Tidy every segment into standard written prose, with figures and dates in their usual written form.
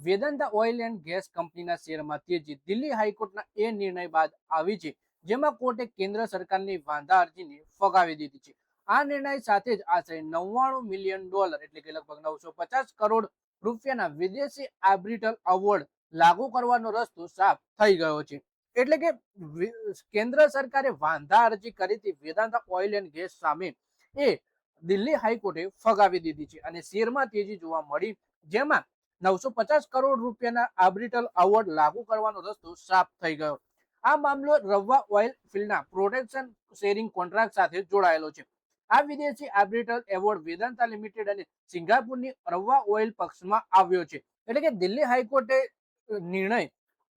Vedanta oil and gas કંપનીના શેરમાં તેજી દિલ્હી હાઈકોર્ટના એ નિર્ણય બાદ આવી છે, જેમાં કોર્ટે કેન્દ્ર સરકારની વાંધા અરજીને ફગાવી દીધી છે. આ નિર્ણય સાથે જ આશરે $99 મિલિયન એટલે કે લગભગ 950 કરોડ રૂપિયાના વિદેશી આર્બિટ્રલ એવોર્ડ લાગુ કરવાનો રસ્તો સાફ થઈ ગયો છે. એટલે કે કેન્દ્ર સરકારે વાંધા અરજી કરી હતી વેદાંતા ઓઇલ એન્ડ ગેસ સામે, એ દિલ્હી હાઈકોર્ટે ફગાવી દીધી છે અને શેરમાં તેજી જોવા મળી, જેમાં 950 કરોડ રૂપિયાના આર્બિટ્રલ એવોર્ડ લાગુ કરવાનો રસ્તો સાફ થઈ ગયો. આ મામલો રવા ઓઇલ ફિલ્ડના પ્રોટેક્શન શેરિંગ કોન્ટ્રાક્ટ સાથે જોડાયેલો છે. આ વિદેશી આર્બિટ્રલ એવોર્ડ વેદાંતા લિમિટેડ અને સિંગાપુરની રવા ઓઇલ પક્ષમાં આવ્યો છે. એટલે કે દિલ્હી હાઈકોર્ટે નિર્ણય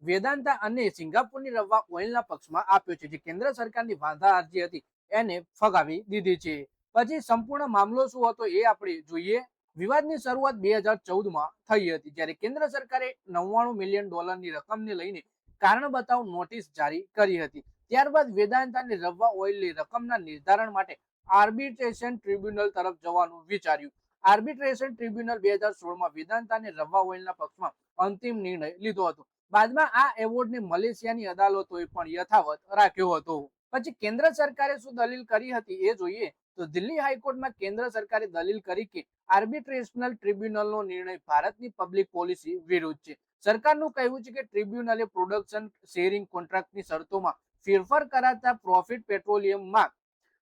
વેદાંતા અને સિંગાપુરની રવા ઓઇલના પક્ષમાં આપ્યો છે, જે કેન્દ્ર સરકારની વાંધા અરજી હતી એને ફગાવી દીધી છે. પછી સંપૂર્ણ મામલો શું હતો એ આપણે જોઈએ. વિવાદની શરૂઆત 2014માં થઈ હતી, જ્યારે કેન્દ્ર સરકારે $99 મિલિયન ની રકમને લઈને કારણ બતાવ નોટિસ જારી કરી હતી. ત્યારબાદ વેદાંતા અને રવા ઓઇલની રકમના નિર્ધારણ માટે આર્બિટ્રેશન ટ્રિબ્યુનલ તરફ જવાનું વિચાર્યું. આર્બિટ્રેશન ટ્રિબ્યુનલ 2016માં વેદાંતા અને રવા ઓઇલના પક્ષમાં અંતિમ નિર્ણય લીધો હતો. બાદમાં આ એવોર્ડને મલેશિયાની અદાલતોએ પણ યથાવત રાખ્યો હતો. પછી કેન્દ્ર સરકારે શું દલીલ કરી હતી એ જોઈએ તો દિલ્હી હાઈકોર્ટમાં કેન્દ્ર સરકારે દલીલ કરી કે આર્બિટ્રેશનલ ટ્રિબ્યુનલનો નિર્ણય ભારતની પબ્લિક પોલિસી વિરુદ્ધ છે. સરકારનું કહેવું છે કે ટ્રિબ્યુનલે પ્રોડક્શન શેરિંગ કોન્ટ્રાક્ટની શરતોમાં ફેરફાર કરાતા પ્રોફિટ પેટ્રોલિયમમાં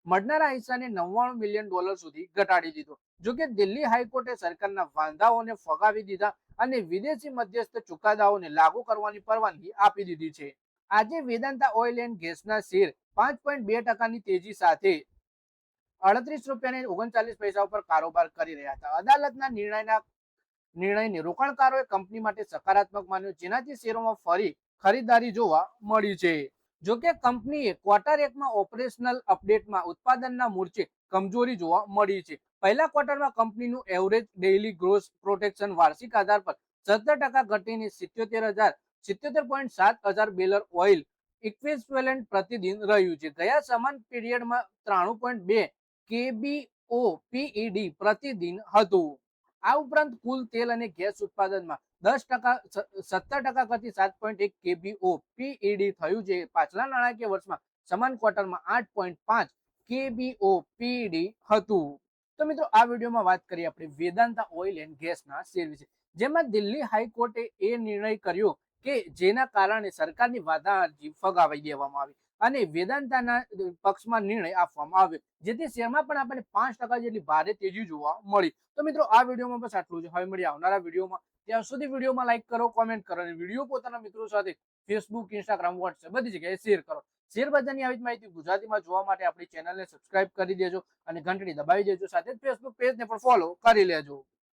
મળનારા હિસ્સાને $99 મિલિયન સુધી ઘટાડી દીધો. જોકે દિલ્હી હાઈકોર્ટે સરકારના વાંધાઓને ફગાવી દીધા અને વિદેશી મધ્યસ્થ ચુકાદાઓને લાગુ કરવાની પરવાનગી આપી દીધી છે. આજે વેદાંતા ઓઇલ એન્ડ ગેસના શેર 5.2% તેજી સાથે $38.39 ઉપર કારોબાર કરી રહ્યા હતા. અદાલતના નિર્ણયને રોકાણકારોએ કંપની માટે સકારાત્મક માન્યો, જેનાથી શેરોમાં ફરી ખરીદારી જોવા મળી છે. જોકે કંપનીએ ક્વાર્ટર 1માં ઓપરેશનલ અપડેટમાં ઉત્પાદનના મોરચે કમજોરી જોવા મળી છે. પહેલા ક્વાર્ટરમાં કંપનીનું એવરેજ ડેઇલી ગ્રોસ પ્રોટેક્શન વાર્ષિક આધાર પર 17% ઘટીને 77.7 બેરલ ઓઇલ ઇક્વિવેલન્ટ પ્રતિદિન રહ્યું છે. ગયા સમાન પીરિયડમાં 93.2 KBOPED પ્રતિદિન હતું. આ ઉપરાંત કુલ તેલ અને ગેસ ઉત્પાદનમાં 17% ઘટી 7.1 KBOPED થયું છે. પાછલા નાણાકીય વર્ષમાં સમાન ક્વાર્ટરમાં 8.5 KBOPED હતું. તો મિત્રો, આ વિડીયોમાં વાત કરીએ આપણે વેદાંતા ઓઇલ એન્ડ ગેસના શેર વિશે, જેમાં દિલ્હી હાઈકોર્ટે એ નિર્ણય કર્યો કે જેના કારણે સરકારની વાંધા અરજી ફગાવી દેવામાં આવી અને વેદાંતાના પક્ષમાં નિર્ણય આપવામાં આવ્યો, જેથી શેરમાં પણ આપણને 5% જેટલી ભારે તેજી જોવા મળી. તો મિત્રો, આ વિડીયોમાં બસ આટલું જ. હવે મળીએ આવનારા વિડીયોમાં. ત્યાં સુધી વિડીયોમાં લાઈક કરો, કોમેન્ટ કરો અને વિડીયો પોતાના મિત્રો સાથે ફેસબુક, ઇન્સ્ટાગ્રામ, વોટ્સએપ બધી જગ્યાએ શેર કરો. શેર બજારની આવી માહિતી ગુજરાતીમાં જોવા માટે આપણી ચેનલને સબસ્ક્રાઇબ કરી દેજો અને ઘંટડી દબાવી દેજો. સાથે જ ફેસબુક પેજને પણ ફોલો કરી લેજો.